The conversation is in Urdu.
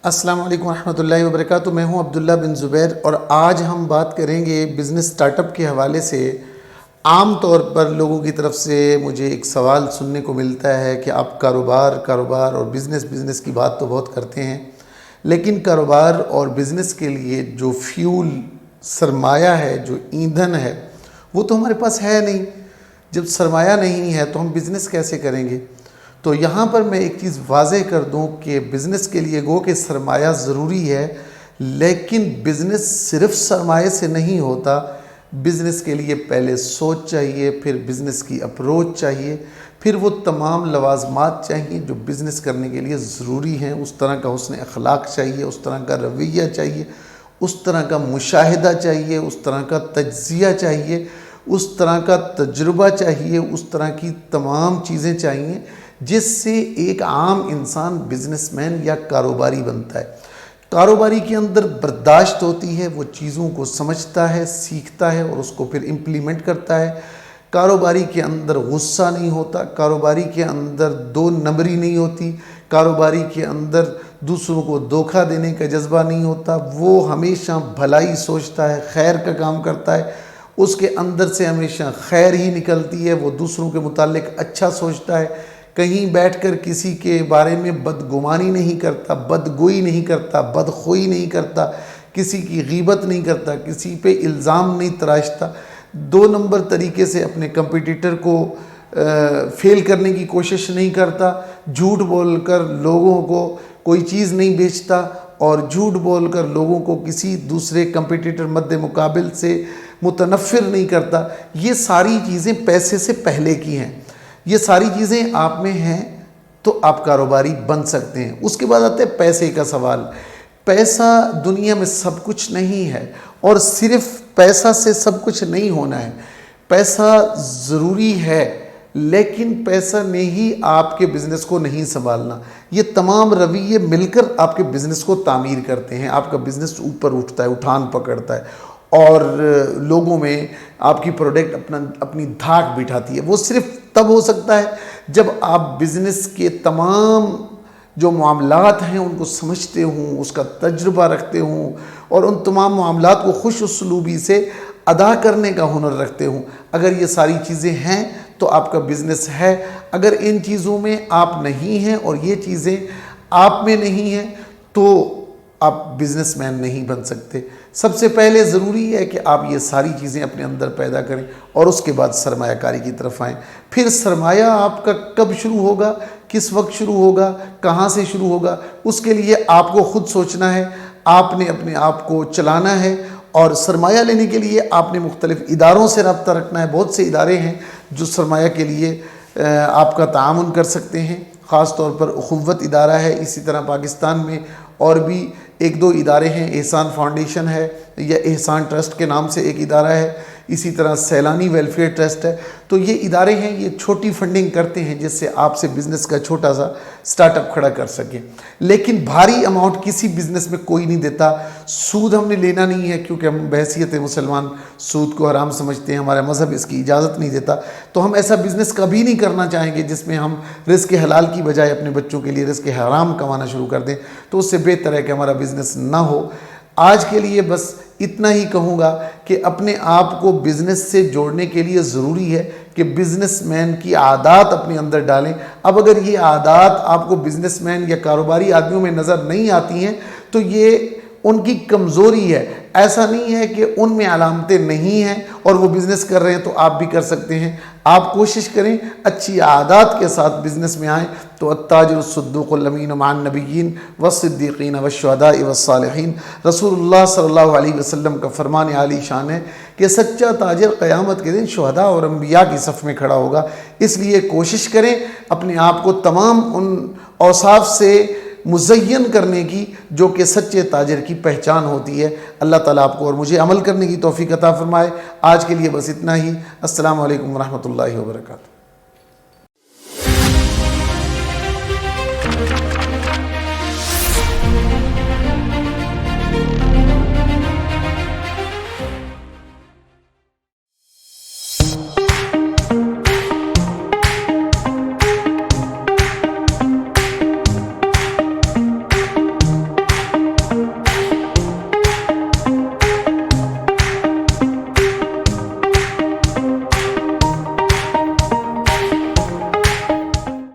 السلام علیکم ورحمۃ اللہ وبرکاتہ۔ میں ہوں عبداللہ بن زبیر اور آج ہم بات کریں گے بزنس سٹارٹ اپ کے حوالے سے۔ عام طور پر لوگوں کی طرف سے مجھے ایک سوال سننے کو ملتا ہے کہ آپ کاروبار اور بزنس کی بات تو بہت کرتے ہیں، لیکن کاروبار اور بزنس کے لیے جو فیول سرمایہ ہے، جو ایندھن ہے، وہ تو ہمارے پاس ہے نہیں۔ جب سرمایہ نہیں ہے تو ہم بزنس کیسے کریں گے؟ تو یہاں پر میں ایک چیز واضح کر دوں کہ بزنس کے لیے گو کہ سرمایہ ضروری ہے، لیکن بزنس صرف سرمایہ سے نہیں ہوتا۔ بزنس کے لیے پہلے سوچ چاہیے، پھر بزنس کی اپروچ چاہیے، پھر وہ تمام لوازمات چاہیے جو بزنس کرنے کے لیے ضروری ہیں۔ اس طرح کا حسن اخلاق چاہیے، اس طرح کا رویہ چاہیے، اس طرح کا مشاہدہ چاہیے، اس طرح کا تجزیہ چاہیے، اس طرح کا تجربہ چاہیے، اس طرح کی تمام چیزیں چاہیے جس سے ایک عام انسان بزنس مین یا کاروباری بنتا ہے۔ کاروباری کے اندر برداشت ہوتی ہے، وہ چیزوں کو سمجھتا ہے، سیکھتا ہے اور اس کو پھر امپلیمنٹ کرتا ہے۔ کاروباری کے اندر غصہ نہیں ہوتا، کاروباری کے اندر دو نمبری نہیں ہوتی، کاروباری کے اندر دوسروں کو دھوکہ دینے کا جذبہ نہیں ہوتا۔ وہ ہمیشہ بھلائی سوچتا ہے، خیر کا کام کرتا ہے، اس کے اندر سے ہمیشہ خیر ہی نکلتی ہے۔ وہ دوسروں کے متعلق اچھا سوچتا ہے، کہیں بیٹھ کر کسی کے بارے میں بدگمانی نہیں کرتا، بدگوئی نہیں کرتا، بدخوئی نہیں کرتا، کسی کی غیبت نہیں کرتا، کسی پہ الزام نہیں تراشتا، دو نمبر طریقے سے اپنے کمپیٹیٹر کو فیل کرنے کی کوشش نہیں کرتا، جھوٹ بول کر لوگوں کو کوئی چیز نہیں بیچتا اور جھوٹ بول کر لوگوں کو کسی دوسرے کمپیٹیٹر مد مقابل سے متنفر نہیں کرتا۔ یہ ساری چیزیں پیسے سے پہلے کی ہیں۔ یہ ساری چیزیں آپ میں ہیں تو آپ کاروباری بن سکتے ہیں۔ اس کے بعد آتا ہے پیسے کا سوال۔ پیسہ دنیا میں سب کچھ نہیں ہے اور صرف پیسہ سے سب کچھ نہیں ہونا ہے۔ پیسہ ضروری ہے، لیکن پیسہ نے ہی آپ کے بزنس کو نہیں سنبھالنا۔ یہ تمام رویے مل کر آپ کے بزنس کو تعمیر کرتے ہیں۔ آپ کا بزنس اوپر اٹھتا ہے، اٹھان پکڑتا ہے اور لوگوں میں آپ کی پروڈکٹ اپنی دھاک بٹھاتی ہے۔ وہ صرف تب ہو سکتا ہے جب آپ بزنس کے تمام جو معاملات ہیں ان کو سمجھتے ہوں، اس کا تجربہ رکھتے ہوں اور ان تمام معاملات کو خوش اسلوبی سے ادا کرنے کا ہنر رکھتے ہوں۔ اگر یہ ساری چیزیں ہیں تو آپ کا بزنس ہے۔ اگر ان چیزوں میں آپ نہیں ہیں اور یہ چیزیں آپ میں نہیں ہیں تو آپ بزنس مین نہیں بن سکتے۔ سب سے پہلے ضروری ہے کہ آپ یہ ساری چیزیں اپنے اندر پیدا کریں اور اس کے بعد سرمایہ کاری کی طرف آئیں۔ پھر سرمایہ آپ کا کب شروع ہوگا، کس وقت شروع ہوگا، کہاں سے شروع ہوگا، اس کے لیے آپ کو خود سوچنا ہے۔ آپ نے اپنے آپ کو چلانا ہے اور سرمایہ لینے کے لیے آپ نے مختلف اداروں سے رابطہ رکھنا ہے۔ بہت سے ادارے ہیں جو سرمایہ کے لیے آپ کا تعاون کر سکتے ہیں، خاص طور پر اخوت ادارہ ہے۔ اسی طرح پاکستان میں اور بھی ایک دو ادارے ہیں، احسان فاؤنڈیشن ہے یا احسان ٹرسٹ کے نام سے ایک ادارہ ہے، اسی طرح سیلانی ویلفیئر ٹرسٹ ہے۔ تو یہ ادارے ہیں، یہ چھوٹی فنڈنگ کرتے ہیں جس سے آپ سے بزنس کا چھوٹا سا سٹارٹ اپ کھڑا کر سکیں، لیکن بھاری اماؤنٹ کسی بزنس میں کوئی نہیں دیتا۔ سود ہم نے لینا نہیں ہے کیونکہ ہم بحیثیت مسلمان سود کو حرام سمجھتے ہیں، ہمارا مذہب اس کی اجازت نہیں دیتا۔ تو ہم ایسا بزنس کبھی نہیں کرنا چاہیں گے جس میں ہم رزق حلال کی بجائے اپنے بچوں کے لیے رزق حرام کمانا شروع کر دیں۔ تو اس سے بہتر ہے کہ ہمارا بزنس نہ ہو۔ آج کے لیے بس اتنا ہی کہوں گا کہ اپنے آپ کو بزنس سے جوڑنے کے لیے ضروری ہے کہ بزنس مین کی عادات اپنے اندر ڈالیں۔ اب اگر یہ عادات آپ کو بزنس مین یا کاروباری آدمیوں میں نظر نہیں آتی ہیں تو یہ ان کی کمزوری ہے۔ ایسا نہیں ہے کہ ان میں علامتیں نہیں ہیں اور وہ بزنس کر رہے ہیں تو آپ بھی کر سکتے ہیں۔ آپ کوشش کریں اچھی عادات کے ساتھ بزنس میں آئیں تو التاجر الصدوق الامین مع النبیین والصدیقین والشہداء والصالحین۔ رسول اللہ صلی اللہ علیہ وسلم کا فرمان عالی شان ہے کہ سچا تاجر قیامت کے دن شہداء اور انبیاء کی صف میں کھڑا ہوگا۔ اس لیے کوشش کریں اپنے آپ کو تمام ان اوصاف سے مزین کرنے کی جو کہ سچے تاجر کی پہچان ہوتی ہے۔ اللہ تعالیٰ آپ کو اور مجھے عمل کرنے کی توفیق عطا فرمائے۔ آج کے لیے بس اتنا ہی۔ السلام علیکم ورحمۃ اللہ وبرکاتہ۔